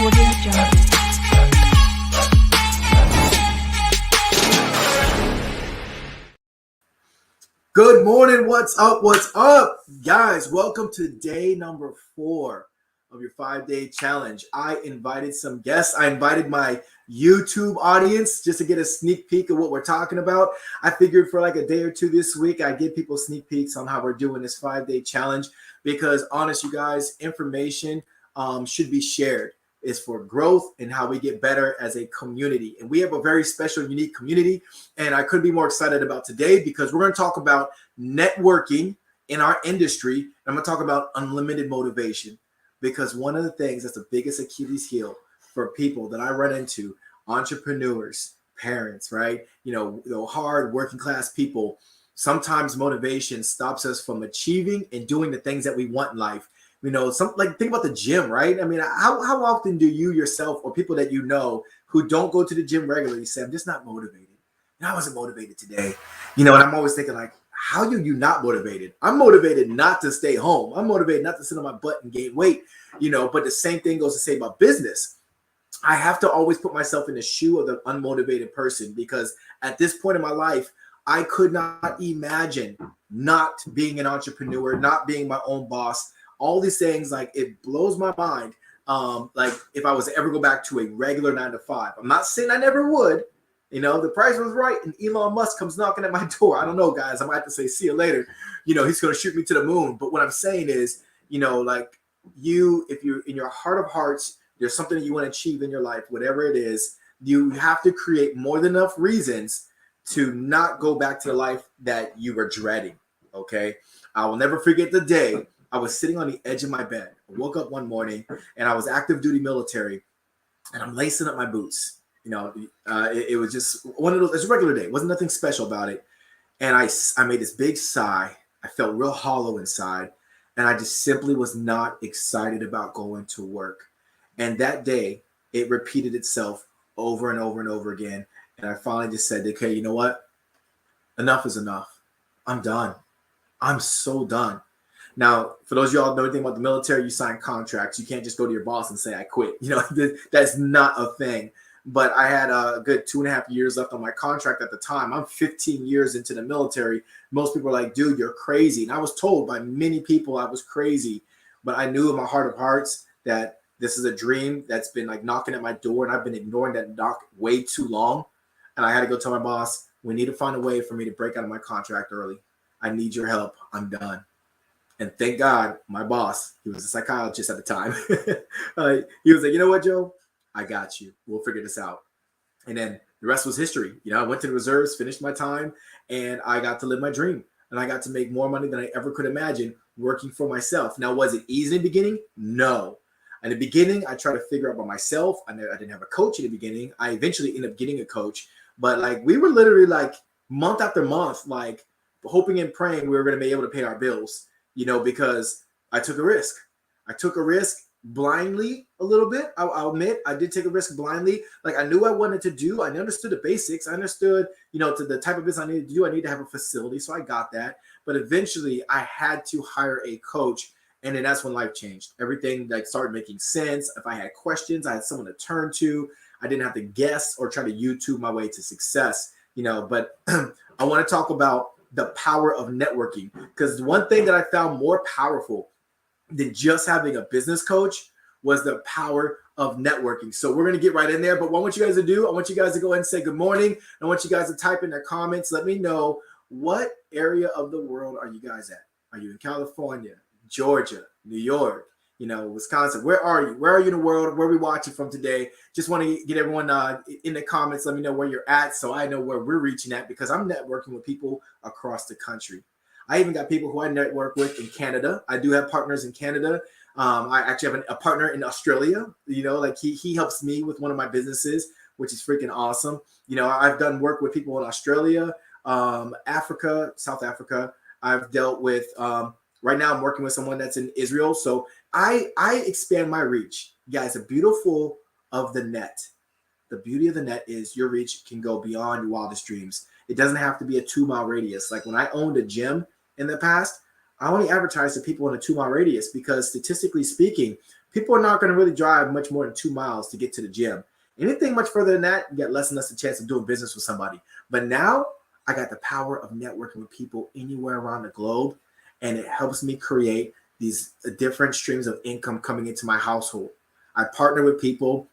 Good morning. What's up? What's up, guys? Welcome to day number 4 of your 5-day challenge. I invited some guests. I invited my YouTube audience just to get a sneak peek of what we're talking about. I figured for like a day or two this week, I'd give people sneak peeks on how we're doing this 5-day challenge because, honest, you guys, information should be shared. Is for growth and how we get better as a community. And we have a very special, unique community. And I couldn't be more excited about today because we're going to talk about networking in our industry. And I'm going to talk about unlimited motivation because one of the things that's the biggest Achilles heel for people that I run into, entrepreneurs, parents, right? You know, hard working class people, sometimes motivation stops us from achieving and doing the things that we want in life. You know, think about the gym, right? I mean, how often do you yourself or people that you know who don't go to the gym regularly say, I'm just not motivated. And I wasn't motivated today. You know, and I'm always thinking like, how are you not motivated? I'm motivated not to stay home. I'm motivated not to sit on my butt and gain weight, you know, but the same thing goes to say about business. I have to always put myself in the shoe of the unmotivated person because at this point in my life, I could not imagine not being an entrepreneur, not being my own boss. All these things, like it blows my mind. Like if I was to ever go back to a regular 9-to-5, I'm not saying I never would. You know, the price was right, and Elon Musk comes knocking at my door. I don't know, guys. I might have to say, see you later. You know, he's going to shoot me to the moon. But what I'm saying is, you know, like if you're in your heart of hearts, there's something that you want to achieve in your life, whatever it is, you have to create more than enough reasons to not go back to the life that you were dreading. Okay, I will never forget the day. I was sitting on the edge of my bed. I woke up one morning and I was active duty military and I'm lacing up my boots. You know, it was just one of those, it's a regular day. It wasn't nothing special about it. And I made this big sigh. I felt real hollow inside. And I just simply was not excited about going to work. And that day it repeated itself over and over and over again. And I finally just said, okay, you know what? Enough is enough. I'm done. I'm so done. Now, for those of y'all know anything about the military, you sign contracts. You can't just go to your boss and say, I quit. You know, that's not a thing. But I had a good 2.5 years left on my contract at the time. I'm 15 years into the military. Most people are like, dude, you're crazy. And I was told by many people I was crazy. But I knew in my heart of hearts that this is a dream that's been like knocking at my door. And I've been ignoring that knock way too long. And I had to go tell my boss, we need to find a way for me to break out of my contract early. I need your help. I'm done. And thank God, my boss, he was a psychologist at the time. He was like, you know what, Joe? I got you. We'll figure this out. And then the rest was history. You know, I went to the reserves, finished my time, and I got to live my dream. And I got to make more money than I ever could imagine working for myself. Now, was it easy in the beginning? No. In the beginning, I tried to figure out by myself. I didn't have a coach in the beginning. I eventually ended up getting a coach. But like we were literally like month after month, like hoping and praying we were going to be able to pay our bills. You know, because I took a risk. I took a risk blindly a little bit. I'll admit I did take a risk blindly. Like I knew what I wanted to do. I understood the basics. I understood, you know, to the type of business I needed to do. I need to have a facility. So I got that. But eventually I had to hire a coach. And then that's when life changed. Everything like started making sense. If I had questions, I had someone to turn to. I didn't have to guess or try to YouTube my way to success, you know, but I want to talk about the power of networking, because one thing that I found more powerful than just having a business coach was the power of networking. So we're going to get right in there. But what I want you guys to do, I want you guys to go ahead and say good morning. I want you guys to type in the comments. Let me know, what area of the world are you guys at? Are you in California, Georgia, New York, you know, Wisconsin? Where are you? Where are you in the world? Where are we watching from today? Just want to get everyone in the comments. Let me know where you're at so I know where we're reaching at, because I'm networking with people across the country. I even got people who I network with in Canada. I do have partners in Canada. I actually have a partner in Australia. You know, like he helps me with one of my businesses, which is freaking awesome. You know, I've done work with people in Australia, Africa, South Africa. I've dealt with right now I'm working with someone that's in Israel. So I expand my reach. Guys, the beautiful of the net. The beauty of the net is your reach can go beyond your wildest dreams. It doesn't have to be a 2-mile radius. Like when I owned a gym in the past, I only advertised to people in a 2-mile radius because statistically speaking, People are not going to really drive much more than 2 miles to get to the gym. Anything much further than that, you got less and less a chance of doing business with somebody. But now I got the power of networking with people anywhere around the globe, and it helps me create these different streams of income coming into my household. I partner with people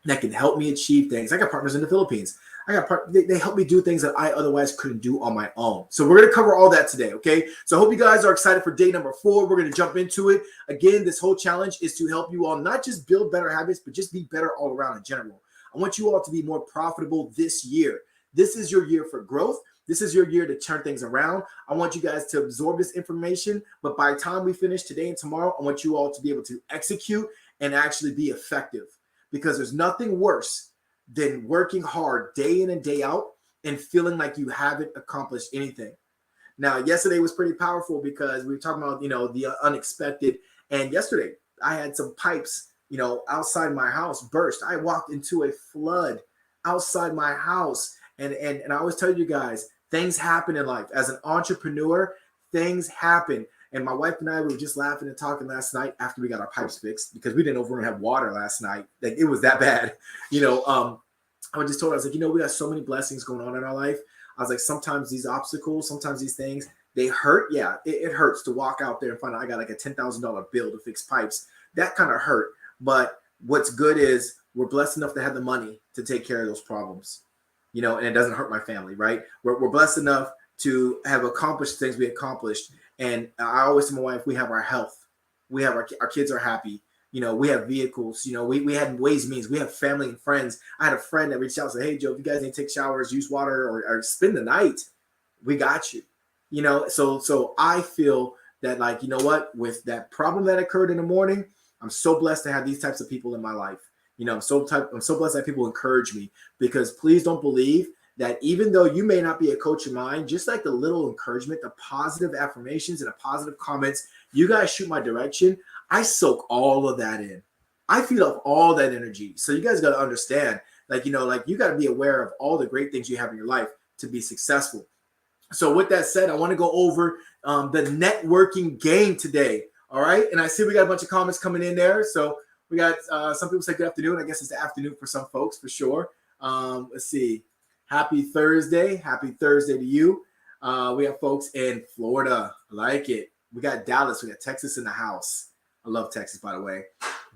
that can help me achieve things. I got partners in the Philippines. They help me do things that I otherwise couldn't do on my own. So we're going to cover all that today, okay? So I hope you guys are excited for day number 4. We're going to jump into it. Again, this whole challenge is to help you all not just build better habits, but just be better all around in general. I want you all to be more profitable this year. This is your year for growth. This is your year to turn things around. I want you guys to absorb this information, but by the time we finish today and tomorrow, I want you all to be able to execute and actually be effective, because there's nothing worse than working hard day in and day out and feeling like you haven't accomplished anything. Now, yesterday was pretty powerful because we were talking about, the unexpected. And yesterday I had some pipes, outside my house burst. I walked into a flood outside my house. And I always tell you guys, things happen in life. As an entrepreneur, things happen. And my wife and I were just laughing and talking last night after we got our pipes fixed, because we didn't even have water last night. Like, it was that bad. I just told her, I was like, we got so many blessings going on in our life. I was like, sometimes these obstacles, sometimes these things, they hurt. Yeah, it hurts to walk out there and find out I got like a $10,000 bill to fix pipes. That kind of hurt. But what's good is we're blessed enough to have the money to take care of those problems, and it doesn't hurt my family, right? We're blessed enough to have accomplished things we accomplished. And I always tell my wife, we have our health. We have our kids are happy. We have vehicles. We had ways, means. We have family and friends. I had a friend that reached out and said, hey, Joe, if you guys need to take showers, use water, or spend the night, we got you. So I feel that, like, what, with that problem that occurred in the morning, I'm so blessed to have these types of people in my life. I'm so blessed that people encourage me, because please don't believe that even though you may not be a coach of mine, just like the little encouragement, the positive affirmations and the positive comments you guys shoot my direction, I soak all of that in. I feed off all that energy. So you guys got to understand, you got to be aware of all the great things you have in your life to be successful. So with that said, I want to go over the networking game today. All right. And I see we got a bunch of comments coming in there. So we got some people say good afternoon. I guess it's the afternoon for some folks, for sure. Let's see. Happy Thursday. Happy Thursday to you. We have folks in Florida. I like it. We got Dallas. We got Texas in the house. I love Texas, by the way.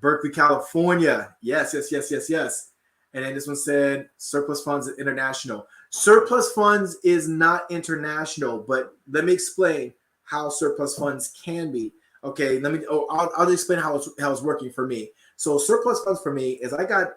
Berkeley, California. Yes. And then this one said surplus funds is international. Surplus funds is not international, but let me explain how surplus funds can be. Okay, I'll explain how it's working for me. So surplus funds for me is I got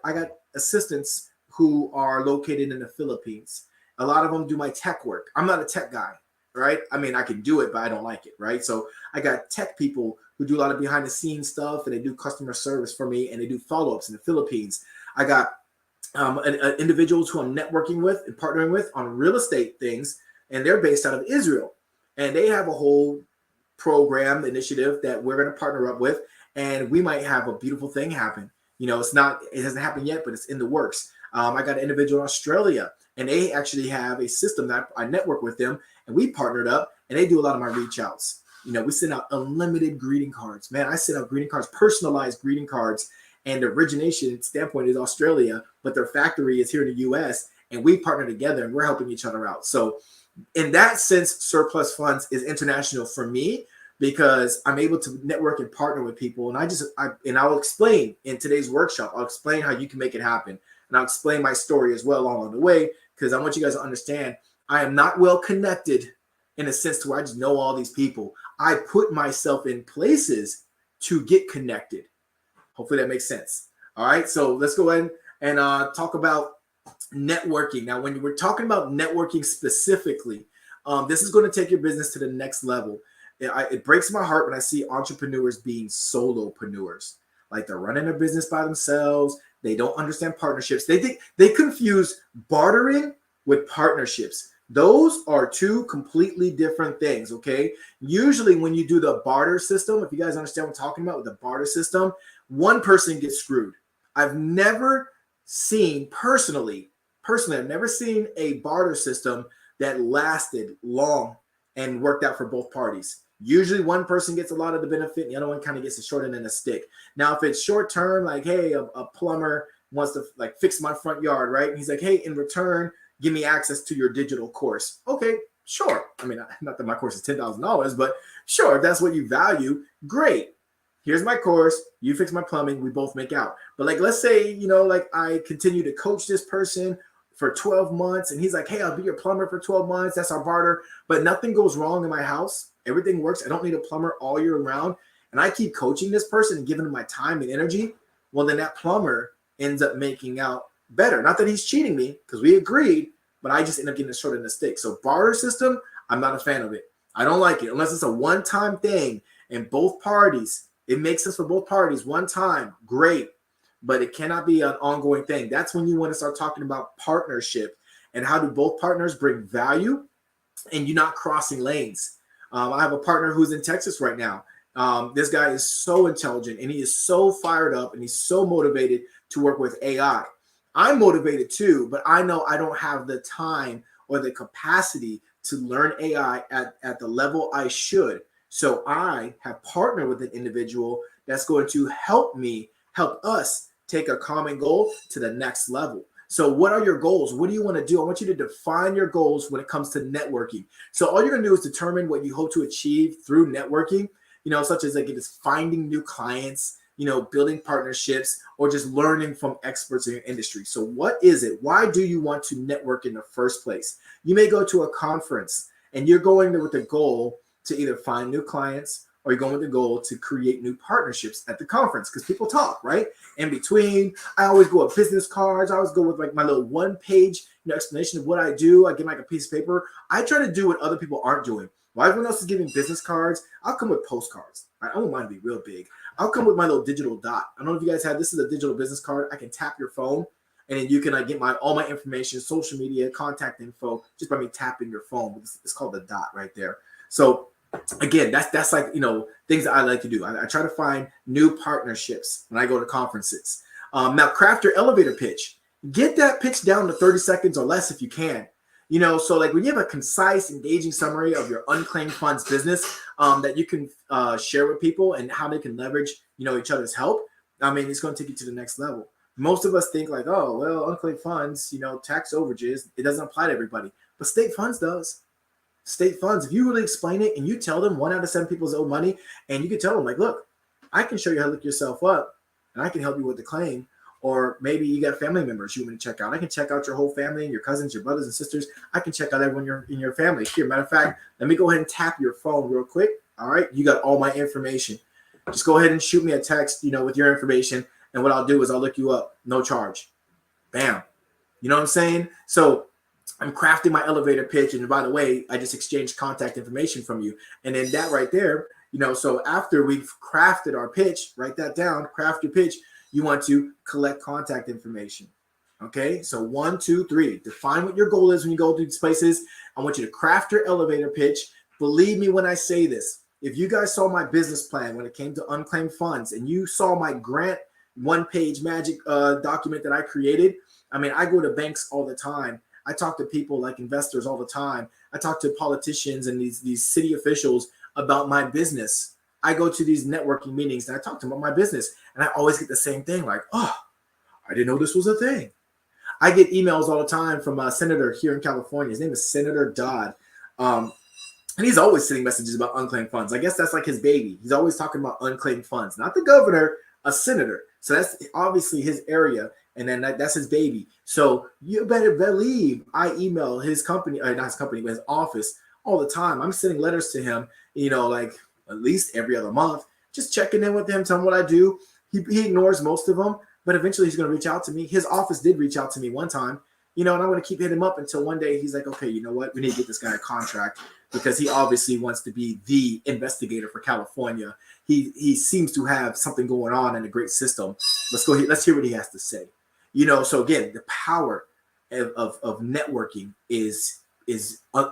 assistants who are located in the Philippines. A lot of them do my tech work. I'm not a tech guy, right? I mean, I can do it, but I don't like it, right? So I got tech people who do a lot of behind the scenes stuff, and they do customer service for me, and they do follow-ups in the Philippines. I got individuals who I'm networking with and partnering with on real estate things, and they're based out of Israel. And they have a whole program initiative that we're going to partner up with, and we might have a beautiful thing happen. It hasn't happened yet, but it's in the works. I got an individual in Australia, and they actually have a system that I network with them, and we partnered up, and they do a lot of my reach outs. We send out unlimited greeting cards. Man, I send out greeting cards, personalized greeting cards, and the origination standpoint is Australia, but their factory is here in the US, and we partner together, and we're helping each other out. So in that sense, surplus funds is international for me, because I'm able to network and partner with people. And I'll explain in today's workshop, I'll explain how you can make it happen. And I'll explain my story as well along the way, because I want you guys to understand I am not well connected in a sense to where I just know all these people. I put myself in places to get connected. Hopefully that makes sense. All right, so let's go ahead and talk about networking. Now, when we're talking about networking specifically, this is going to take your business to the next level. It breaks my heart when I see entrepreneurs being solopreneurs. Like, they're running their business by themselves. They don't understand partnerships. They confuse bartering with partnerships. Those are two completely different things, okay? Usually when you do the barter system, if you guys understand what I'm talking about with the barter system, one person gets screwed. I've never seen, personally, I've never seen a barter system that lasted long and worked out for both parties. Usually one person gets a lot of the benefit and the other one kind of gets the short end of the stick. Now, if it's short term, like, hey, a plumber wants to like fix my front yard, right? And he's like, hey, in return, give me access to your digital course. Okay, sure. I mean, not that my course is $10,000, but sure, if that's what you value, great. Here's my course. You fix my plumbing. We both make out. But like, let's say, like I continue to coach this person for 12 months and he's like, hey, I'll be your plumber for 12 months. That's our barter. But nothing goes wrong in my house. Everything works. I don't need a plumber all year round. And I keep coaching this person and giving him my time and energy. Well, then that plumber ends up making out better. Not that he's cheating me because we agreed, but I just end up getting the short end of the stick. So barter system, I'm not a fan of it. I don't like it unless it's a one-time thing and both parties, it makes sense for both parties one time, great. But it cannot be an ongoing thing. That's when you want to start talking about partnership and how do both partners bring value and you're not crossing lanes. I have a partner who's in Texas right now. This guy is so intelligent and he is so fired up and he's so motivated to work with AI. I'm motivated too, but I know I don't have the time or the capacity to learn AI at the level I should. So I have partnered with an individual that's going to help us take a common goal to the next level. So what are your goals? What do you want to do? I want you to define your goals when it comes to networking. So all you're going to do is determine what you hope to achieve through networking, such as like just finding new clients, building partnerships, or just learning from experts in your industry. So what is it? Why do you want to network in the first place? You may go to a conference and you're going there with the goal to either find new clients or you're going with the goal to create new partnerships at the conference because people talk, right? In between, I always go with business cards. I always go with like my little one-page explanation of what I do. I get like a piece of paper. I try to do what other people aren't doing. While everyone else is giving business cards, I'll come with postcards. Right? I don't mind to be real big. I'll come with my little digital dot. I don't know if you guys have, this is a digital business card. I can tap your phone and then you can get all my information, social media, contact info, just by me tapping your phone. It's called the dot right there. So again, that's like, things that I like to do. I try to find new partnerships when I go to conferences. Now, craft your elevator pitch. Get that pitch down to 30 seconds or less if you can. So like when you have a concise, engaging summary of your unclaimed funds business that you can share with people and how they can leverage, each other's help, I mean, it's going to take you to the next level. Most of us think like, oh, well, unclaimed funds, tax overages, it doesn't apply to everybody. But state funds does. State funds, if you really explain it and you tell them 1 out of 7 people's owe money, and you can tell them like, look, I can show you how to look yourself up and I can help you with the claim. Or maybe you got family members you want to check out. I can check out your whole family and your cousins, your brothers and sisters. I can check out everyone in your family. Here, matter of fact, let me go ahead and tap your phone real quick. All right, you got all my information. Just go ahead and shoot me a text, with your information. And what I'll do is I'll look you up, no charge. Bam. You know what I'm saying? So I'm crafting my elevator pitch. And by the way, I just exchanged contact information from you. And then that right there, so after we've crafted our pitch, write that down, craft your pitch, you want to collect contact information. Okay, so 1, 2, 3, define what your goal is when you go to these places. I want you to craft your elevator pitch. Believe me when I say this. If you guys saw my business plan when it came to unclaimed funds and you saw my grant one-page magic document that I created, I mean, I go to banks all the time. I talk to people like investors all the time. I talk to politicians and these city officials about my business. I go to these networking meetings and I talk to them about my business. And I always get the same thing like, oh, I didn't know this was a thing. I get emails all the time from a senator here in California. His name is Senator Dodd. And he's always sending messages about unclaimed funds. I guess that's like his baby. He's always talking about unclaimed funds, not the governor, a senator. So that's obviously his area. And then that's his baby. So you better believe I email his company, or not his company, but his office all the time. I'm sending letters to him, like at least every other month, just checking in with him, telling him what I do. He ignores most of them, but eventually he's going to reach out to me. His office did reach out to me one time, and I'm going to keep hitting him up until one day he's like, okay, you know what? We need to get this guy a contract because he obviously wants to be the investigator for California. He seems to have something going on in a great system. Let's hear what he has to say. So again, the power of networking is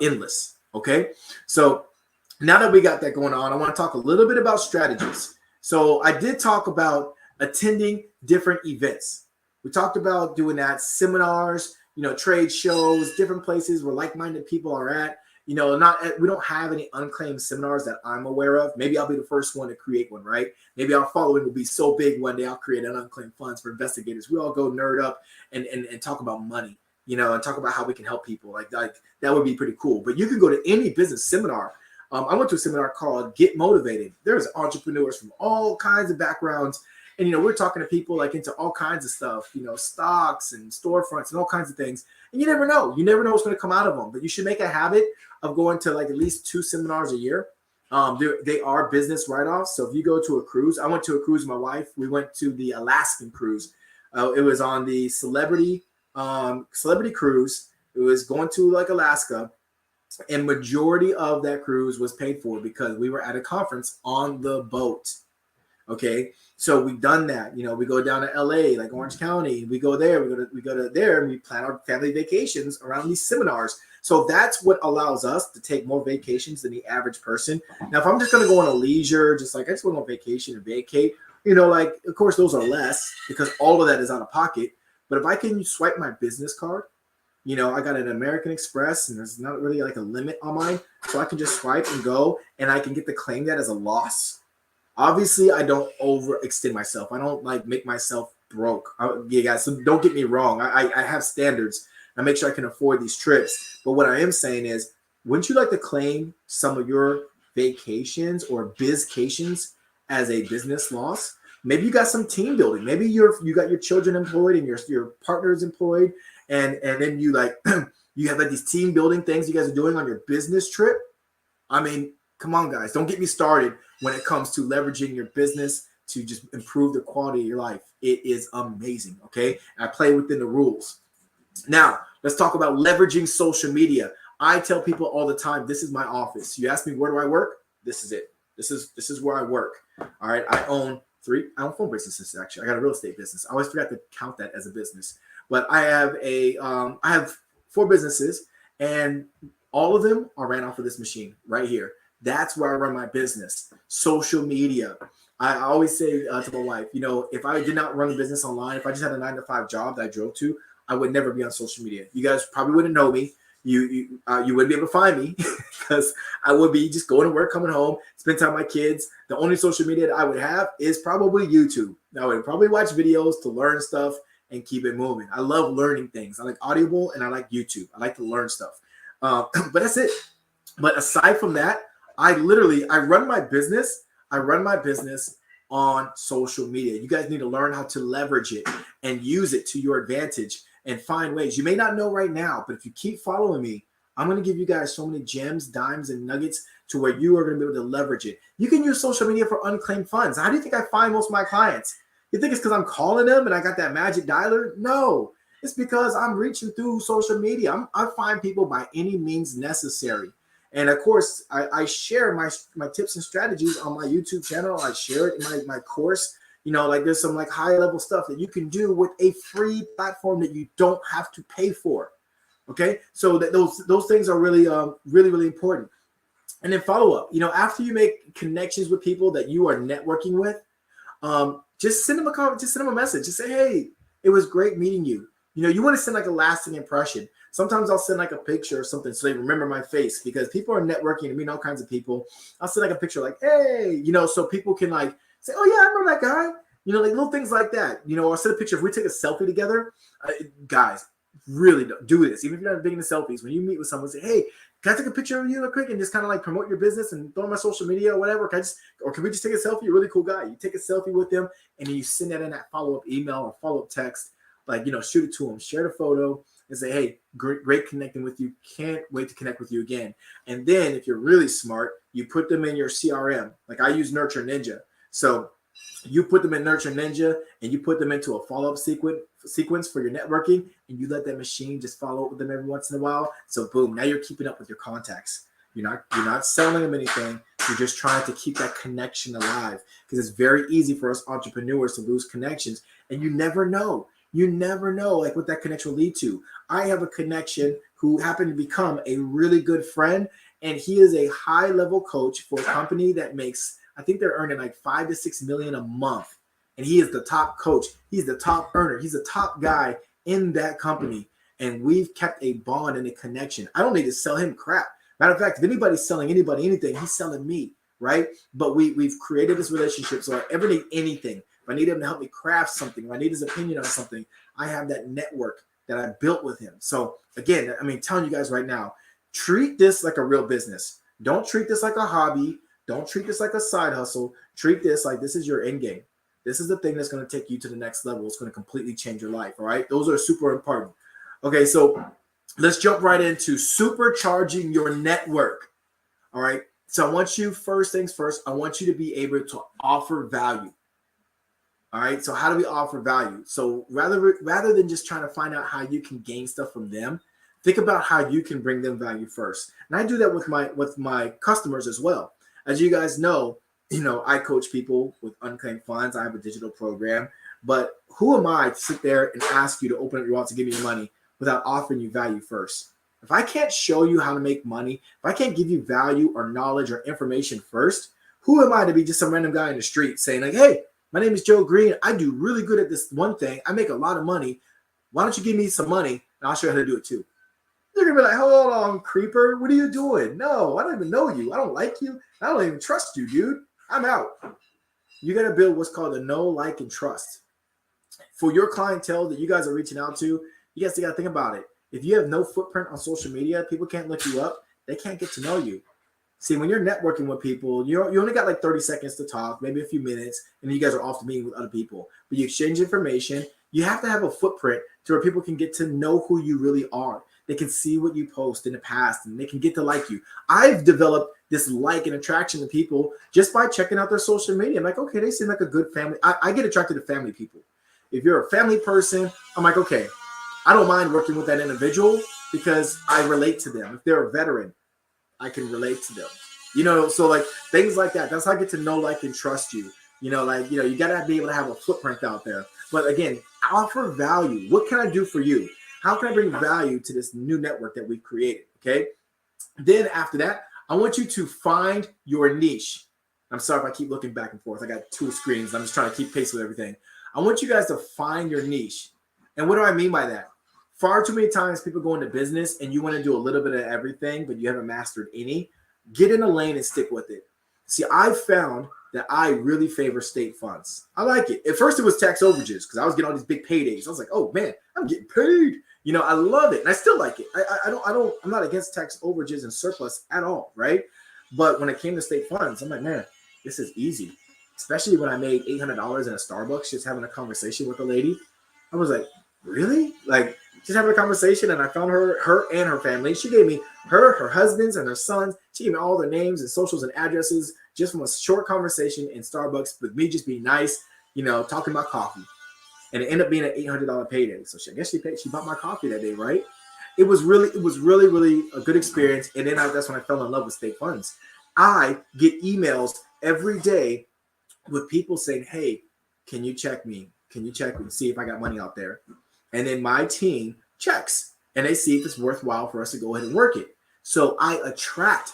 endless. Okay. So now that we got that going on, I want to talk a little bit about strategies. So I did talk about attending different events. We talked about doing that, seminars, trade shows, different places where like-minded people are at. we don't have any unclaimed seminars that I'm aware of. Maybe I'll be the first one to create one, right? Maybe our following will be so big one day I'll create an unclaimed funds for investigators. We all go nerd up and talk about money, and talk about how we can help people. Like that would be pretty cool. But you can go to any business seminar. I went to a seminar called Get Motivated. There's entrepreneurs from all kinds of backgrounds. And, we're talking to people like into all kinds of stuff, stocks and storefronts and all kinds of things. And you never know. You never know what's going to come out of them. But you should make a habit of going to like at least 2 seminars a year. They are business write-offs. So if you go to a cruise, I went to a cruise with my wife. We went to the Alaskan cruise. It was on the celebrity cruise. It was going to like Alaska. And majority of that cruise was paid for because we were at a conference on the boat. Okay, so we've done that. We go down to LA, like Orange County. We go there. We go to there, and we plan our family vacations around these seminars. So that's what allows us to take more vacations than the average person. Now, if I'm just going to go on a leisure, just like I just want to go on vacation and vacate, like of course those are less because all of that is out of pocket. But if I can swipe my business card, I got an American Express, and there's not really like a limit on mine, so I can just swipe and go, and I can get to claim that as a loss. Obviously, I don't overextend myself. I don't like make myself broke. You guys, so don't get me wrong. I have standards. I make sure I can afford these trips. But what I am saying is, wouldn't you like to claim some of your vacations or bizcations as a business loss? Maybe you got some team building. Maybe you got your children employed and your partners employed, and then you like you have like these team building things you guys are doing on your business trip. I mean, come on, guys, don't get me started when it comes to leveraging your business to just improve the quality of your life. It is amazing, okay? I play within the rules. Now, let's talk about leveraging social media. I tell people all the time, this is my office. You ask me, where do I work? This is it. This is where I work. All right, I own phone businesses, actually. I got a real estate business. I always forgot to count that as a business. But I have 4 businesses, and all of them are ran off of this machine right here. That's where I run my business. Social media. I always say to my wife, if I did not run a business online, if I just had a 9-to-5 job that I drove to, I would never be on social media. You guys probably wouldn't know me. You wouldn't be able to find me because I would be just going to work, coming home, spend time with my kids. The only social media that I would have is probably YouTube. I would probably watch videos to learn stuff and keep it moving. I love learning things. I like Audible and I like YouTube. I like to learn stuff. But that's it. But aside from that, I run my business. I run my business on social media. You guys need to learn how to leverage it and use it to your advantage and find ways. You may not know right now, but if you keep following me, I'm going to give you guys so many gems, dimes, and nuggets to where you are going to be able to leverage it. You can use social media for unclaimed funds. How do you think I find most of my clients? You think it's because I'm calling them and I got that magic dialer? No, it's because I'm reaching through social media. I find people by any means necessary. And of course, I share my tips and strategies on my YouTube channel. I share it in my course. Like there's some like high level stuff that you can do with a free platform that you don't have to pay for. Okay, so that those things are really, really important. And then follow up. After you make connections with people that you are networking with, just send them a comment. Just send them a message. Just say, hey, it was great meeting you. You want to send like a lasting impression. Sometimes I'll send like a picture or something so they remember my face because people are networking and meet all kinds of people. I'll send like a picture like, hey, so people can like say, oh yeah, I remember that guy. Like little things like that. I'll send a picture. If we take a selfie together, guys, really do this. Even if you're not big into selfies, when you meet with someone, say, hey, can I take a picture of you real quick and just kind of like promote your business and throw on my social media or whatever? Can we just take a selfie? You're a really cool guy. You take a selfie with them and then you send that in that follow-up email or follow-up text. Like, shoot it to them, share the photo and say, hey, great connecting with you. Can't wait to connect with you again. And then if you're really smart, you put them in your CRM. Like I use Nurture Ninja. So you put them in Nurture Ninja and you put them into a follow-up sequence for your networking and you let that machine just follow up with them every once in a while. So boom, now you're keeping up with your contacts. You're not selling them anything. You're just trying to keep that connection alive because it's very easy for us entrepreneurs to lose connections and you never know. You never know like what that connection will lead to. I have a connection who happened to become a really good friend, and he is a high-level coach for a company that makes, I think they're earning like $5 to $6 million a month. And he is the top coach. He's the top earner. He's the top guy in that company. And we've kept a bond and a connection. I don't need to sell him crap. Matter of fact, if anybody's selling anybody anything, he's selling me, right? But we've created this relationship. So I ever need anything, if I need him to help me craft something, if I need his opinion on something, I have that network that I built with him. So again, I mean, telling you guys right now, treat this like a real business. Don't treat this like a hobby. Don't treat this like a side hustle. Treat this like this is your end game. This is the thing that's going to take you to the next level. It's going to completely change your life. All right. Those are super important. Okay. So let's jump right into supercharging your network. All right. So I want you, first things first, I want you to be able to offer value. All right. So how do we offer value? So rather than just trying to find out how you can gain stuff from them, think about how you can bring them value first. And I do that with my customers as well. As you guys know, I coach people with unclaimed funds. I have a digital program, but who am I to sit there and ask you to open up your wallet to give me your money without offering you value first? If I can't show you how to make money, if I can't give you value or knowledge or information first, who am I to be just some random guy in the street saying like, hey, my name is Joe Green. I do really good at this one thing. I make a lot of money. Why don't you give me some money and I'll show you how to do it too? They're going to be like, hold on, creeper. What are you doing? No, I don't even know you. I don't like you. I don't even trust you, dude. I'm out. You got to build what's called a know, like, and trust. For your clientele that you guys are reaching out to, you guys got to think about it. If you have no footprint on social media, people can't look you up. They can't get to know you. See, when you're networking with people, you only got like 30 seconds to talk, maybe a few minutes, and you guys are off to meeting with other people. But you exchange information. You have to have a footprint to where people can get to know who you really are. They can see what you post in the past, and they can get to like you. I've developed this like and attraction to people just by checking out their social media. I'm like, okay, they seem like a good family. I get attracted to family people. If you're a family person, I'm like, okay, I don't mind working with that individual because I relate to them. If they're a veteran, I can relate to them. So like things like that. That's how I get to know, like, and trust you. You got to be able to have a footprint out there. But again, offer value. What can I do for you? How can I bring value to this new network that we've created? Okay. Then after that, I want you to find your niche. I'm sorry if I keep looking back and forth. I got two screens. I'm just trying to keep pace with everything. I want you guys to find your niche. And what do I mean by that? Far too many times people go into business and you want to do a little bit of everything, but you haven't mastered any. Get in a lane and stick with it. See, I've found that I really favor state funds. I like it. At first it was tax overages because I was getting all these big paydays. I was like, oh man, I'm getting paid. I love it. And I still like it. I'm not against tax overages and surplus at all, right? But when it came to state funds, I'm like, man, this is easy. Especially when I made $800 in a Starbucks just having a conversation with a lady. I was like, really? Like, just having a conversation, and I found her and her family. She gave me her husbands, and her sons. She gave me all their names and socials and addresses just from a short conversation in Starbucks with me just being nice, talking about coffee. And it ended up being an $800 payday. So I guess she bought my coffee that day, right? It was really, really a good experience. And then that's when I fell in love with state funds. I get emails every day with people saying, hey, can you check me? Can you check me? See if I got money out there. And then my team checks and they see if it's worthwhile for us to go ahead and work it. So I attract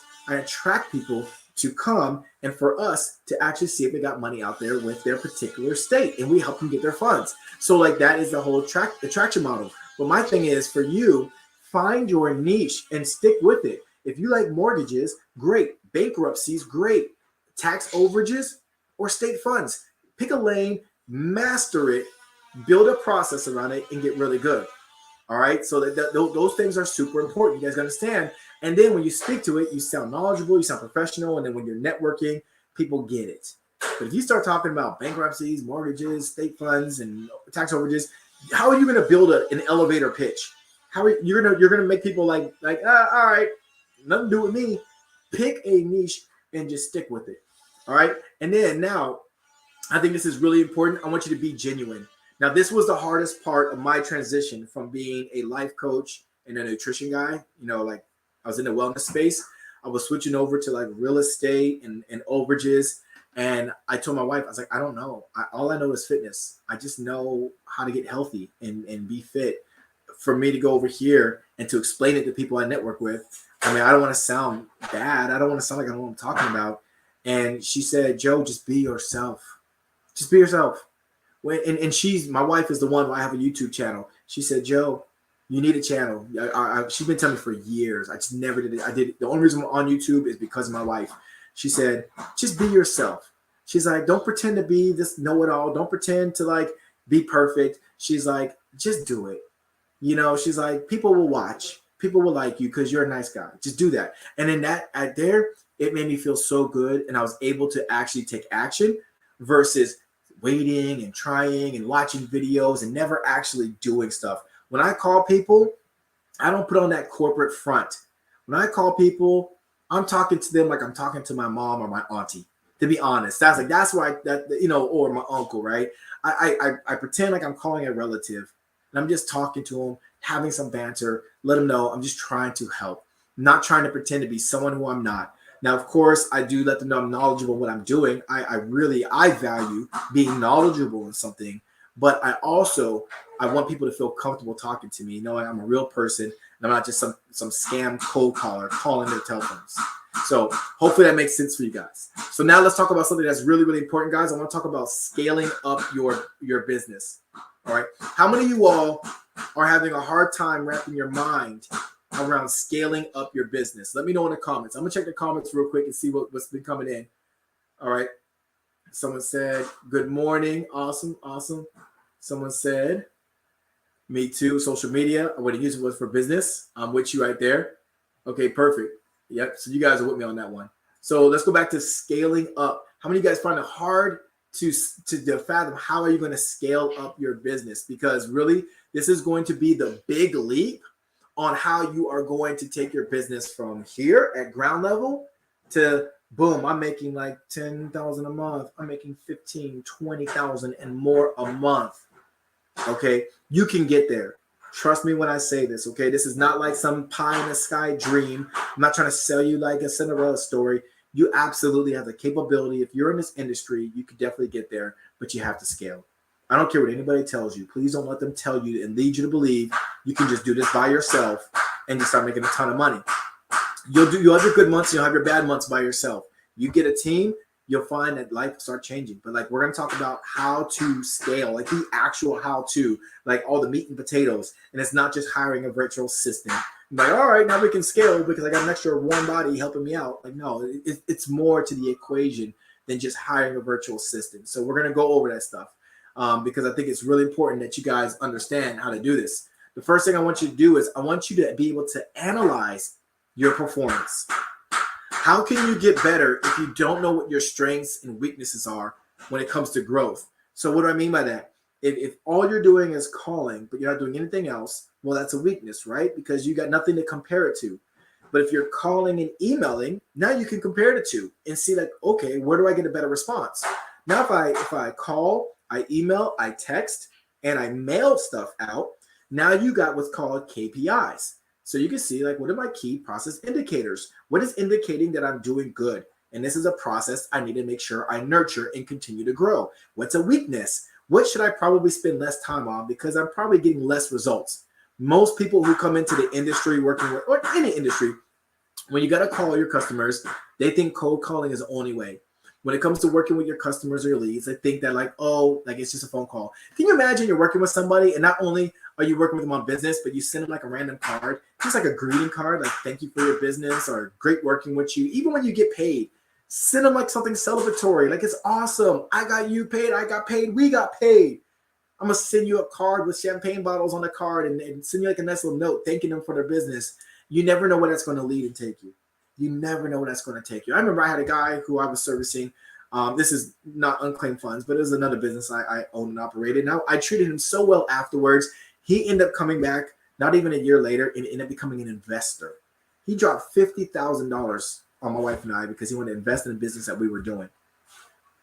people to come and for us to actually see if they got money out there with their particular state, and we help them get their funds. So like that is the whole attraction model. But my thing is for you, find your niche and stick with it. If you like mortgages, great. Bankruptcies, great. Tax overages or state funds. Pick a lane, master it, build a process around it, and get really good. All right. So those things are super important. You guys understand. And then when you speak to it, you sound knowledgeable, you sound professional. And then when you're networking, people get it. But if you start talking about bankruptcies, mortgages, state funds, and tax overages, how are you going to build an elevator pitch? You're gonna make people like all right, nothing to do with me. Pick a niche and just stick with it. All right. And then now, I think this is really important. I want you to be genuine. Now, this was the hardest part of my transition from being a life coach and a nutrition guy. Like I was in the wellness space. I was switching over to like real estate and overages. And I told my wife, I was like, I don't know. All I know is fitness. I just know how to get healthy and be fit. For me to go over here and to explain it to people I network with, I mean, I don't want to sound bad. I don't want to sound like I don't know what I'm talking about. And she said, Joe, just be yourself. Just be yourself. And my wife is the one who I have a YouTube channel. She said, Joe, You need a channel. She's been telling me for years. I just never did it. I did it. The only reason I'm on YouTube is because of my wife. She said, just be yourself. She's like, don't pretend to be this know-it-all. Don't pretend to like be perfect. She's like, just do it. You know, she's like, people will watch. People will like you because you're a nice guy. Just do that. And in that there, it made me feel so good. And I was able to actually take action versus waiting and trying and watching videos and never actually doing stuff. When I call people, I don't put on that corporate front. When I call people, I'm talking to them like I'm talking to my mom or my auntie. To be honest, that's why or my uncle, right? I pretend like I'm calling a relative, and I'm just talking to them, having some banter, let them know I'm just trying to help, I'm not trying to pretend to be someone who I'm not. Now, of course, I do let them know I'm knowledgeable in what I'm doing. I value being knowledgeable in something, but I want people to feel comfortable talking to me, knowing I'm a real person and I'm not just some scam cold caller calling their telephones. So hopefully that makes sense for you guys. So now let's talk about something that's really, really important, guys. I want to talk about scaling up your business. All right. How many of you all are having a hard time wrapping your mind around scaling up your business? Let me know in the comments. I'm going to check the comments real quick and see what's been coming in. All right. Someone said, good morning. Awesome. Awesome. Someone said, me too. Social media. I would have used it for business. I'm with you right there. Okay, perfect. Yep. So you guys are with me on that one. So let's go back to scaling up. How many of you guys find it hard to fathom how are you going to scale up your business? Because really, this is going to be the big leap on how you are going to take your business from here at ground level to boom, I'm making like 10,000 a month. I'm making 15, 20,000 and more a month. Okay, you can get there. Trust me when I say this, okay? This is not like some pie in the sky dream. I'm not trying to sell you like a Cinderella story. You absolutely have the capability. If you're in this industry, you could definitely get there, but you have to scale. I don't care what anybody tells you. Please don't let them tell you and lead you to believe you can just do this by yourself and you start making a ton of money. You'll have your good months, you'll have your bad months by yourself. You get a team, you'll find that life will start changing. But like, we're going to talk about how to scale, like the actual how to, like all the meat and potatoes. And it's not just hiring a virtual assistant. I'm like, all right, now we can scale because I got an extra warm body helping me out. Like, no, it's more to the equation than just hiring a virtual assistant. So we're going to go over that stuff because I think it's really important that you guys understand how to do this. The first thing I want you to do is I want you to be able to analyze your performance. How can you get better if you don't know what your strengths and weaknesses are when it comes to growth? So what do I mean by that? If all you're doing is calling, but you're not doing anything else, well, that's a weakness, right? Because you got nothing to compare it to. But if you're calling and emailing, now you can compare it to and see like, okay, where do I get a better response? Now, if I call, I email, I text, and I mail stuff out, now you got what's called KPIs. So you can see like, what are my key process indicators? What is indicating that I'm doing good? And this is a process I need to make sure I nurture and continue to grow. What's a weakness? What should I probably spend less time on because I'm probably getting less results? Most people who come into the industry working with, or any industry, when you got to call your customers, they think cold calling is the only way. When it comes to working with your customers or your leads, they think that like, oh, like it's just a phone call. Can you imagine you're working with somebody and not only are you working with them on business, but you send them like a random card, just like a greeting card, like thank you for your business or great working with you. Even when you get paid, send them like something celebratory. Like, it's awesome. I got you paid. I got paid. We got paid. I'm going to send you a card with champagne bottles on the card and send you like a nice little note thanking them for their business. You never know where that's going to lead and take you. You never know where that's going to take you. I remember I had a guy who I was servicing. This is not Unclaimed Funds, but it was another business I owned and operated. Now, I treated him so well afterwards. He ended up coming back not even a year later and ended up becoming an investor. He dropped $50,000 on my wife and I because he wanted to invest in the business that we were doing.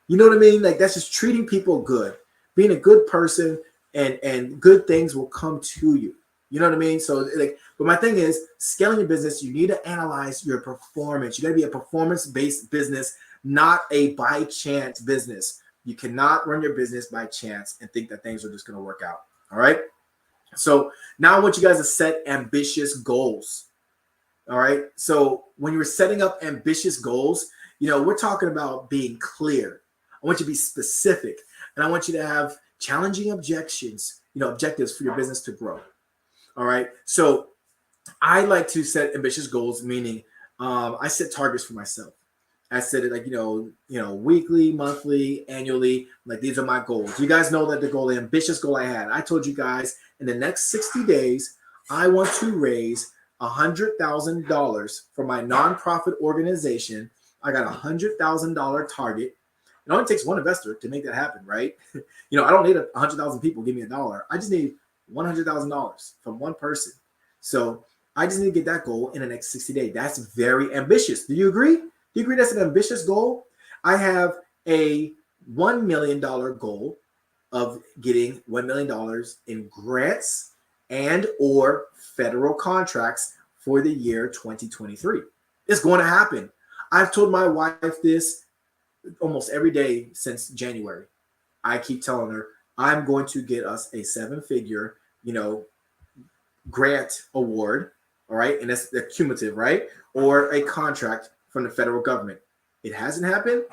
You know what I mean? Like, that's just treating people good, being a good person, and good things will come to you. You know what I mean? So like, but my thing is, scaling your business, you need to analyze your performance. You got to be a performance-based business, not a by chance business. You cannot run your business by chance and think that things are just going to work out. All right. So now I want you guys to set ambitious goals. All right. So when you're setting up ambitious goals, you know, we're talking about being clear. I want you to be specific, and I want you to have challenging objectives for your business to grow. All right. So I like to set ambitious goals, meaning I set targets for myself. I set it like weekly, monthly, annually. Like these are my goals. You guys know that the ambitious goal I had. I told you guys in the next 60 days, I want to raise $100,000 for my nonprofit organization. I got $100,000 target. It only takes one investor to make that happen, right? I don't need 100,000 people give me $1. I just need $100,000 from one person. So I just need to get that goal in the next 60 days. That's very ambitious. Do you agree? Do you agree that's an ambitious goal? I have a $1 million goal of getting $1 million in grants and or federal contracts for the year 2023. It's going to happen. I've told my wife this almost every day since January. I keep telling her I'm going to get us a 7-figure, grant award, all right, and that's the cumulative, right, or a contract from the federal government. It hasn't happened,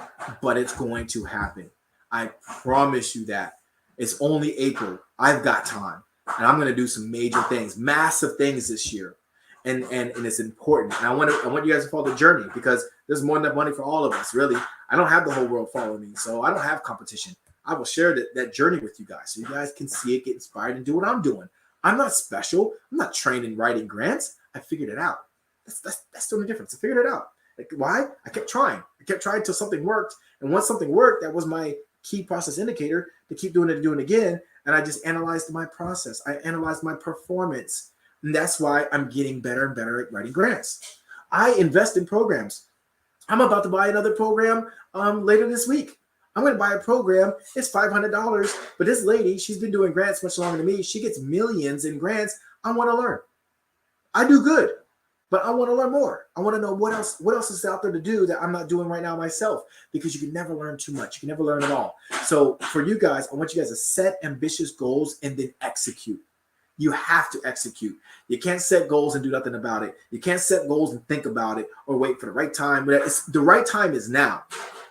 but it's going to happen. I promise you that. It's only April. I've got time, and I'm going to do some major things, massive things this year, and it's important. And I want you guys to follow the journey because there's more than enough money for all of us. Really, I don't have the whole world following me, so I don't have competition. I will share that journey with you guys so you guys can see it, get inspired, and do what I'm doing. I'm not special. I'm not trained in writing grants. I figured it out. That's the only difference. I figured it out. Like, why? I kept trying. Until something worked. And once something worked, that was my key process indicator to keep doing it and doing it again. And I just analyzed my process. I analyzed my performance. And that's why I'm getting better and better at writing grants. I invest in programs. I'm about to buy another program later this week. I'm going to buy a program. It's $500. But this lady, she's been doing grants much longer than me. She gets millions in grants. I want to learn. I do good, but I want to learn more. I want to know what else is out there to do that I'm not doing right now myself, because you can never learn too much. You can never learn at all. So for you guys, I want you guys to set ambitious goals and then execute. You have to execute. You can't set goals and do nothing about it. You can't set goals and think about it or wait for the right time. The right time is now.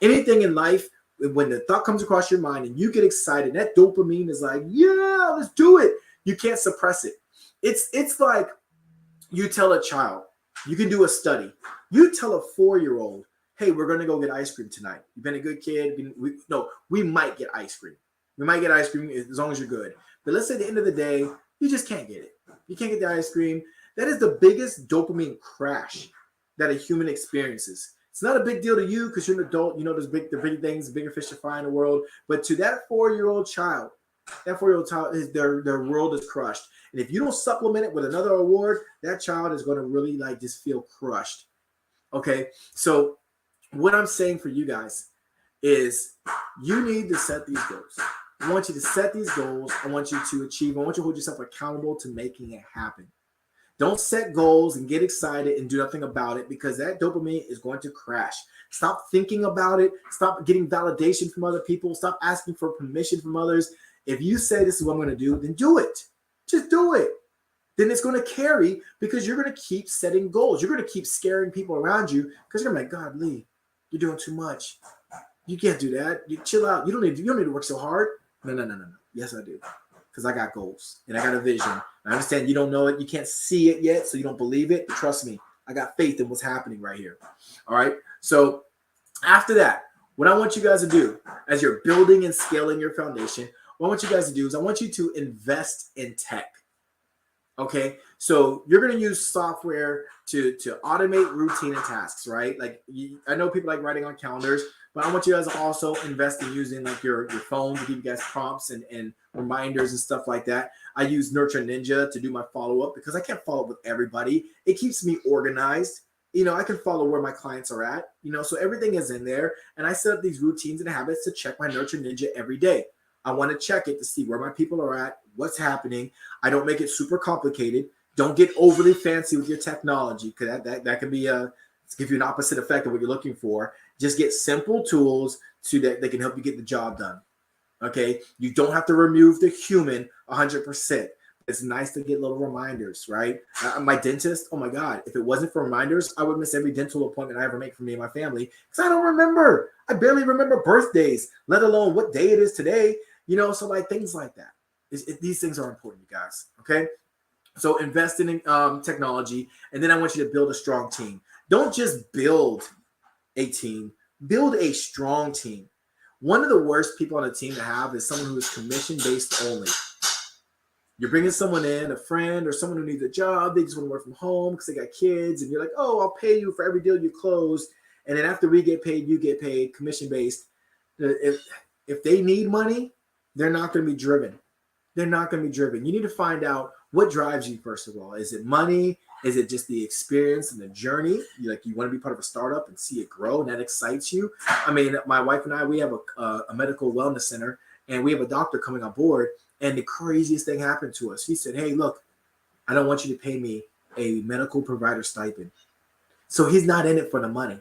Anything in life, when the thought comes across your mind and you get excited, that dopamine is like, yeah, let's do it. You can't suppress it. It's like you tell a child, you can do a study. You tell a 4-year-old, hey, we're going to go get ice cream tonight. You've been a good kid. We might get ice cream. We might get ice cream as long as you're good. But let's say at the end of the day, you just can't get it. You can't get the ice cream. That is the biggest dopamine crash that a human experiences. It's not a big deal to you because you're an adult. The big things, the bigger fish to fry in the world. But to that 4-year-old child, their world is crushed. And if you don't supplement it with another award, that child is going to really just feel crushed. Okay, so what I'm saying for you guys is you need to set these goals. I want you to set these goals. I want you to achieve. I want you to hold yourself accountable to making it happen. Don't set goals and get excited and do nothing about it, because that dopamine is going to crash. Stop thinking about it. Stop getting validation from other people. Stop asking for permission from others. If you say this is what I'm going to do, then do it. Just do it. Then it's going to carry, because you're going to keep setting goals. You're going to keep scaring people around you because you're like, God, Lee, you're doing too much. You can't do that. You chill out. You don't need to work so hard. No. Yes, I do. Because I got goals and I got a vision. I understand you don't know it. You can't see it yet, so you don't believe it. But trust me, I got faith in what's happening right here. All right. So after that, what I want you guys to do as you're building and scaling your foundation, what I want you guys to do is I want you to invest in tech. Okay. So you're going to use software to automate routine and tasks, right? I know people like writing on calendars, but I want you guys to also invest in using your phone to give you guys prompts and reminders and stuff like that. I use Nurture Ninja to do my follow-up because I can't follow up with everybody. It keeps me organized. I can follow where my clients are at, so everything is in there. And I set up these routines and habits to check my Nurture Ninja every day. I want to check it to see where my people are at, what's happening. I don't make it super complicated. Don't get overly fancy with your technology, because that can be give you an opposite effect of what you're looking for. Just get simple tools so that they can help you get the job done. Okay, you don't have to remove the human 100%. It's nice to get little reminders, right? My dentist, oh my God, if it wasn't for reminders, I would miss every dental appointment I ever make for me and my family, because I don't remember. I barely remember birthdays, let alone what day it is today. So things like that. These things are important, you guys. Okay. So invest in technology, and then I want you to build a strong team. Don't just build a team, build a strong team. One of the worst people on a team to have is someone who is commission based only. You're bringing someone in, a friend or someone who needs a job. They just want to work from home because they got kids, and you're like, oh, I'll pay you for every deal you close. And then after we get paid, you get paid commission based. If they need money, they're not going to be driven. They're not going to be driven. You need to find out what drives you, first of all. Is it money? Is it just the experience and the journey? You want to be part of a startup and see it grow, and that excites you. I mean, my wife and I, we have a medical wellness center, and we have a doctor coming on board. And the craziest thing happened to us. He said, hey, look, I don't want you to pay me a medical provider stipend. So he's not in it for the money.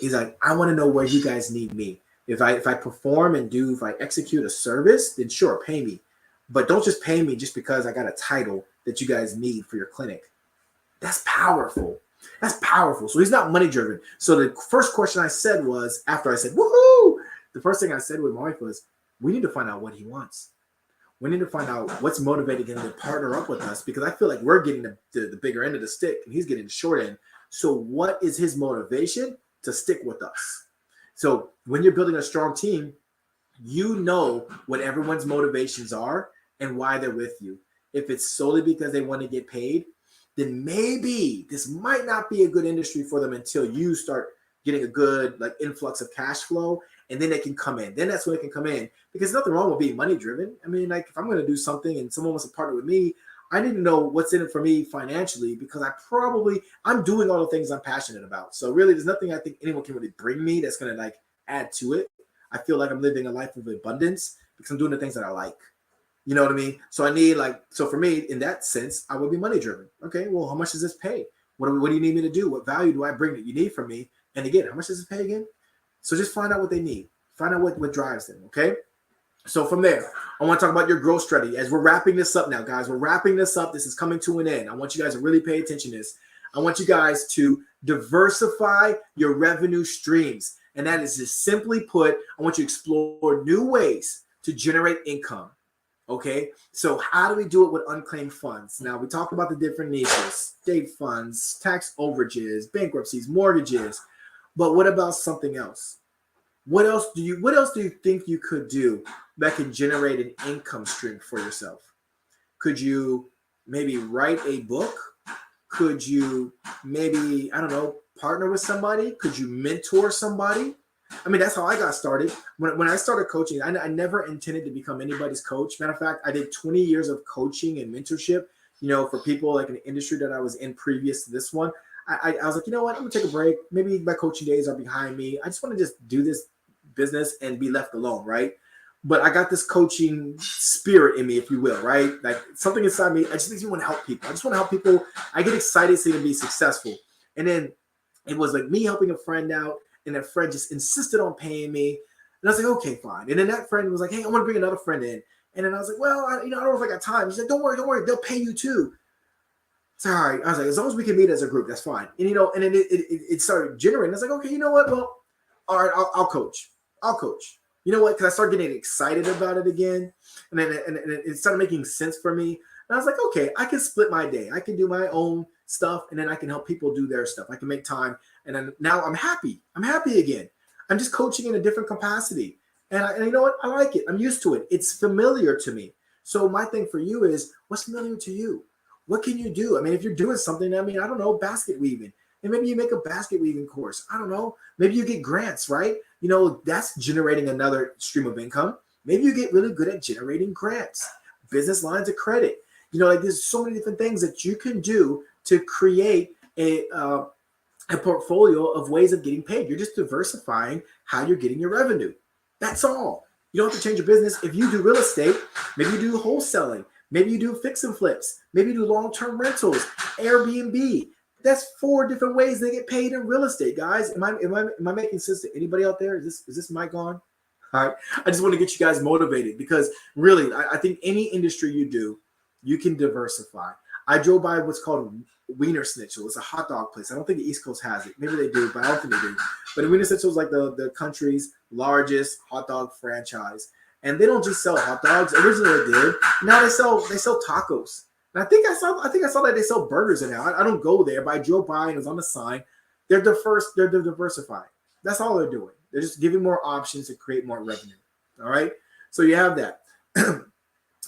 He's like, I want to know where you guys need me. If I perform and if I execute a service, then sure, pay me. But don't just pay me just because I got a title that you guys need for your clinic. That's powerful. That's powerful. So he's not money driven. So the first question I said was, after I said, woohoo, the first thing I said with my wife was, we need to find out what he wants. We need to find out what's motivating him to partner up with us, because I feel like we're getting the bigger end of the stick and he's getting the short end. So what is his motivation to stick with us? So when you're building a strong team, you know what everyone's motivations are and why they're with you. If it's solely because they want to get paid, then maybe this might not be a good industry for them until you start getting a good influx of cash flow, and then they can come in. Then that's when they can come in, because there's nothing wrong with being money driven. I mean, if I'm going to do something and someone wants to partner with me, I need to know what's in it for me financially, because I'm doing all the things I'm passionate about. So really, there's nothing I think anyone can really bring me that's going to add to it. I feel like I'm living a life of abundance because I'm doing the things that I like. You know what I mean? So I need so for me, in that sense, I would be money driven. Okay, well, how much does this pay? What do you need me to do? What value do I bring that you need from me? And again, how much does it pay again? So just find out what they need. Find out what drives them, okay? So from there, I want to talk about your growth strategy. As we're wrapping this up now, guys, we're wrapping this up. This is coming to an end. I want you guys to really pay attention to this. I want you guys to diversify your revenue streams. And that is just simply put, I want you to explore new ways to generate income. Okay, so how do we do it with unclaimed funds? Now, we talked about the different niches: state funds, tax overages, bankruptcies, mortgages. But what about something else? What else do you think you could do that can generate an income stream for yourself? Could you maybe write a book? Could you maybe, I don't know, partner with somebody? Could you mentor somebody? I mean, that's how I got started. When I started coaching, I never intended to become anybody's coach. Matter of fact, I did 20 years of coaching and mentorship, for people in the industry that I was in previous to this one. I was like, you know what, I'm gonna take a break. Maybe my coaching days are behind me. I just want to just do this business and be left alone, right? But I got this coaching spirit in me, if you will, right? Something inside me, I just want to help people. I just want to help people. I get excited seeing them be successful. And then it was me helping a friend out, and that friend just insisted on paying me. And I was like, okay, fine. And then that friend was like, hey, I want to bring another friend in. And then I was like, well, I don't know if I got time. He said, don't worry, they'll pay you too. It's all right. I was like, as long as we can meet as a group, that's fine. And and then it started generating. I was like, okay, you know what? Well, all right, I'll coach. You know what? Because I started getting excited about it again, and then it started making sense for me. And I was like, okay, I can split my day. I can do my own stuff, and then I can help people do their stuff. I can make time, and then now I'm happy. I'm happy again. I'm just coaching in a different capacity, and you know what? I like it. I'm used to it. It's familiar to me. So my thing for you is, what's familiar to you? What can you do? I mean, if you're doing something, I don't know, basket weaving. And maybe you make a basket weaving course. I don't know. Maybe you get grants, right? That's generating another stream of income. Maybe you get really good at generating grants, business lines of credit. There's so many different things that you can do to create a portfolio of ways of getting paid. You're just diversifying how you're getting your revenue. That's all. You don't have to change your business. If you do real estate, maybe you do wholesaling. Maybe you do fix and flips. Maybe you do long-term rentals, Airbnb. That's 4 different ways they get paid in real estate, guys. Am I making sense to anybody out there? Is this mic on? All right. I just want to get you guys motivated, because really, I think any industry you do, you can diversify. I drove by what's called Wiener Schnitzel. It's a hot dog place. I don't think the East Coast has it. Maybe they do, but I don't think they do. But Wiener Schnitzel is the country's largest hot dog franchise. And they don't just sell hot dogs. Originally they did. Now they sell tacos. And I think I saw that they sell burgers in there. I don't go there, but I drove by and it was on the sign. They're diversified. That's all they're doing. They're just giving more options to create more revenue. All right. So you have that.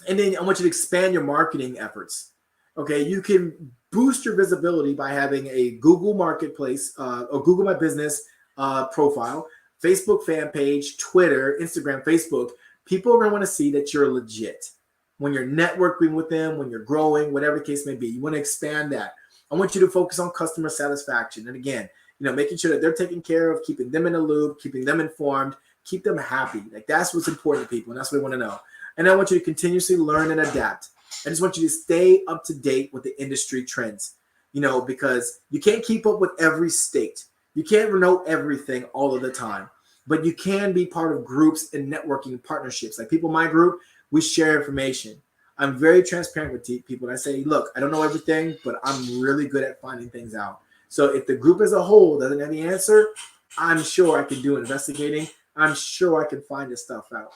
And then I want you to expand your marketing efforts. Okay, you can boost your visibility by having a Google Marketplace or Google My Business profile, Facebook fan page, Twitter, Instagram, Facebook. People are going to want to see that you're legit. When you're networking with them, when you're growing, whatever the case may be, you want to expand that. I want you to focus on customer satisfaction. And again, making sure that they're taken care of, keeping them in the loop, keeping them informed, keep them happy. Like that's what's important to people, and that's what they want to know. And I want you to continuously learn and adapt. I just want you to stay up to date with the industry trends, because you can't keep up with every state. You can't know everything all of the time, but you can be part of groups and networking partnerships. Like people in my group, we share information. I'm very transparent with people. And I say, look, I don't know everything, but I'm really good at finding things out. So if the group as a whole doesn't have the answer, I'm sure I can do investigating. I'm sure I can find this stuff out.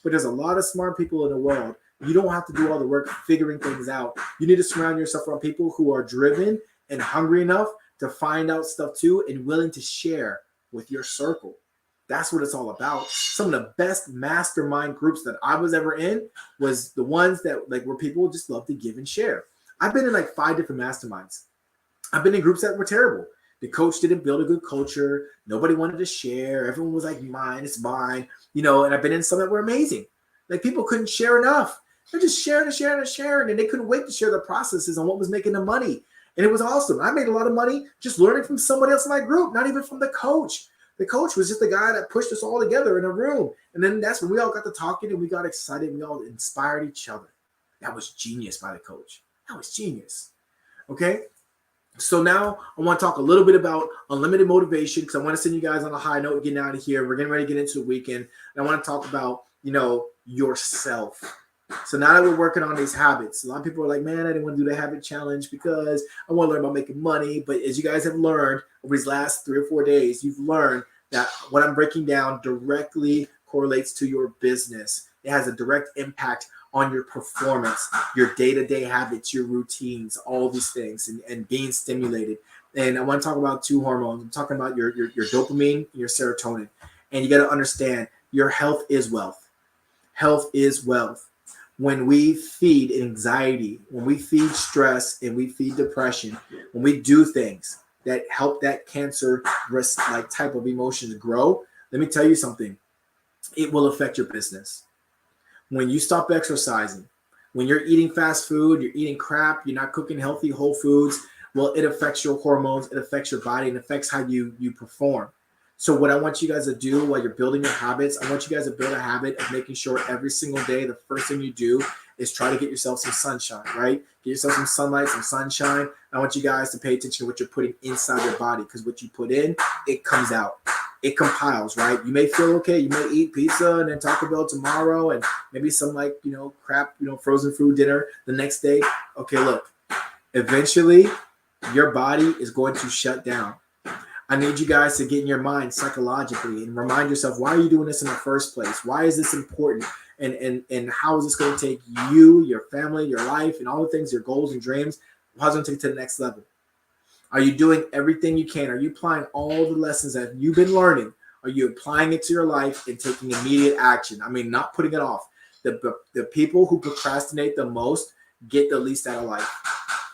But there's a lot of smart people in the world. You don't have to do all the work figuring things out. You need to surround yourself around people who are driven and hungry enough to find out stuff too and willing to share with your circle. That's what it's all about. Some of the best mastermind groups that I was ever in was the ones that where people just love to give and share. I've been in 5 different masterminds. I've been in groups that were terrible. The coach didn't build a good culture. Nobody wanted to share. Everyone was like, mine, it's mine. And I've been in some that were amazing. People couldn't share enough. They're just sharing and sharing and sharing, and they couldn't wait to share their processes on what was making them money. And it was awesome. I made a lot of money just learning from somebody else in my group, not even from the coach. The coach was just the guy that pushed us all together in a room. And then that's when we all got to talking and we got excited. We all inspired each other. That was genius by the coach. That was genius. Okay. So now I want to talk a little bit about unlimited motivation because I want to send you guys on a high note getting out of here. We're getting ready to get into the weekend. And I want to talk about, yourself. So now that we're working on these habits, a lot of people are like, man, I didn't want to do the habit challenge because I want to learn about making money. But as you guys have learned over these last 3 or 4 days, you've learned that what I'm breaking down directly correlates to your business. It has a direct impact on your performance, your day-to-day habits, your routines, all these things, and being stimulated. And I want to talk about 2 hormones. I'm talking about your dopamine and your serotonin. And you got to understand your health is wealth. Health is wealth. When we feed anxiety, when we feed stress, and we feed depression, when we do things that help that cancer risk type of emotions grow, let me tell you something. It will affect your business. When you stop exercising, when you're eating fast food, you're eating crap, you're not cooking healthy whole foods, well, it affects your hormones, it affects your body, and affects how you perform. So what I want you guys to do while you're building your habits, I want you guys to build a habit of making sure every single day, the first thing you do is try to get yourself some sunshine, right? Get yourself some sunlight, some sunshine. I want you guys to pay attention to what you're putting inside your body because what you put in, it comes out. It compiles, right? You may feel okay. You may eat pizza and then Taco Bell tomorrow and maybe some crap, frozen food dinner the next day. Okay, look, eventually your body is going to shut down. I need you guys to get in your mind psychologically and remind yourself, why are you doing this in the first place? Why is this important? And how is this going to take you, your family, your life, and all the things, your goals and dreams? How's it going to take it to the next level? Are you doing everything you can? Are you applying all the lessons that you've been learning? Are you applying it to your life and taking immediate action? I mean, not putting it off. The people who procrastinate the most get the least out of life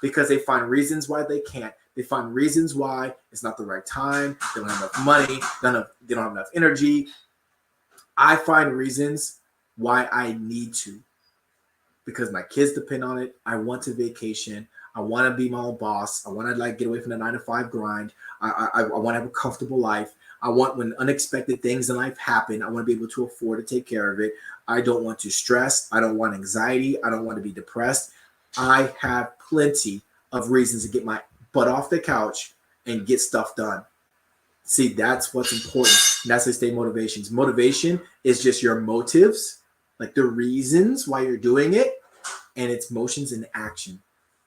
because they find reasons why they can't. They find reasons why it's not the right time. They don't have enough money. They don't have enough energy. I find reasons why I need to because my kids depend on it. I want to vacation. I want to be my own boss. I want to get away from the 9-to-5 grind. I want to have a comfortable life. I want when unexpected things in life happen, I want to be able to afford to take care of it. I don't want to stress. I don't want anxiety. I don't want to be depressed. I have plenty of reasons to get my butt off the couch and get stuff done. See, that's what's important. And that's the state motivations. Motivation is just your motives, the reasons why you're doing it, and it's motions in action.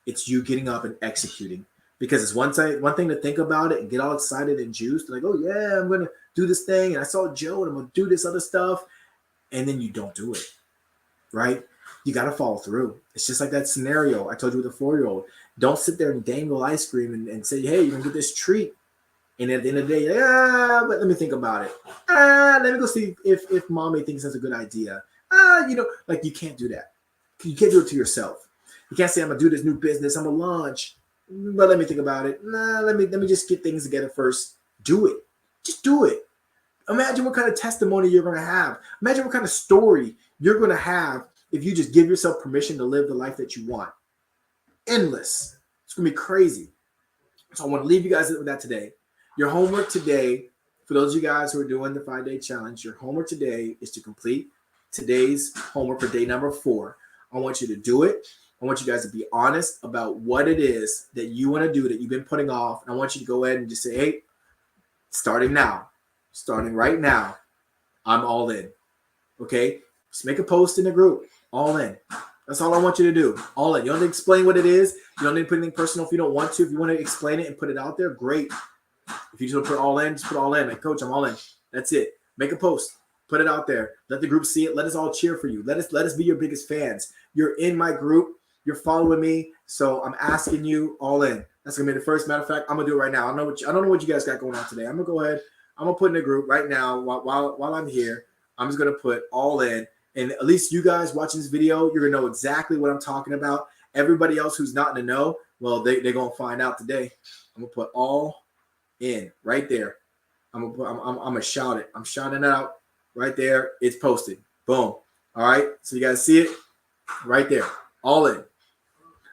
It's you getting up and executing. Because it's one thing to think about it and get all excited and juiced, oh yeah, I'm gonna do this thing, and I saw Joe and I'm gonna do this other stuff, and then you don't do it, right? You got to follow through. It's just like that scenario I told you with the 4-year-old. Don't sit there and dangle ice cream and say, hey, you're going to get this treat. And at the end of the day, but let me think about it. Let me go see if mommy thinks that's a good idea. Like, you can't do that. You can't do it to yourself. You can't say, I'm going to do this new business. I'm going to launch. But let me think about it. Let me just get things together first. Do it. Just do it. Imagine what kind of testimony you're going to have. Imagine what kind of story you're going to have if you just give yourself permission to live the life that you want. Endless. It's going to be crazy. So I want to leave you guys with that today. Your homework today, for those of you guys who are doing the 5-day challenge, your homework today is to complete today's homework for day number 4. I want you to do it. I want you guys to be honest about what it is that you want to do that you've been putting off. And I want you to go ahead and just say, hey, starting right now, I'm all in. Okay? Just make a post in the group. All in. That's all I want you to do. All in. You don't need to explain what it is. You don't need to put anything personal if you don't want to. If you want to explain it and put it out there, great. If you just want to put all in, just put all in. Like, coach, I'm all in. That's it. Make a post. Put it out there. Let the group see it. Let us all cheer for you. Let us be your biggest fans. You're in my group. You're following me. So I'm asking you all in. That's going to be the first. Matter of fact, I'm going to do it right now. I don't know what you guys got going on today. I'm going to go ahead. I'm going to put in a group right now while I'm here. I'm just going to put all in. And at least you guys watching this video, you're going to know exactly what I'm talking about. Everybody else who's not in the know, well, they're going to find out today. I'm going to put all in right there. I'm going to shout it. I'm shouting it out right there. It's posted. Boom. All right. So you guys see it right there. All in.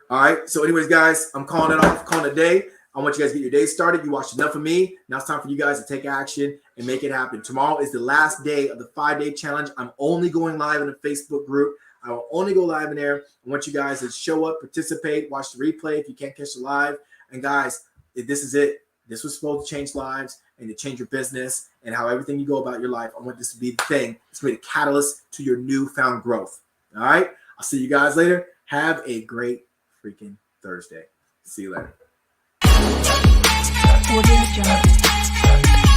All right. So anyways, guys, I'm calling it off, calling it a day. I want you guys to get your day started. You watched enough of me. Now it's time for you guys to take action and make it happen. Tomorrow is the last day of the 5-day challenge. I'm only going live in the Facebook group. I will only go live in there. I want you guys to show up, participate, watch the replay if you can't catch the live. And guys, this is it. This was supposed to change lives and to change your business and how everything you go about your life. I want this to be the thing. It's going to be a catalyst to your newfound growth. All right. I'll see you guys later. Have a great freaking Thursday. See you later.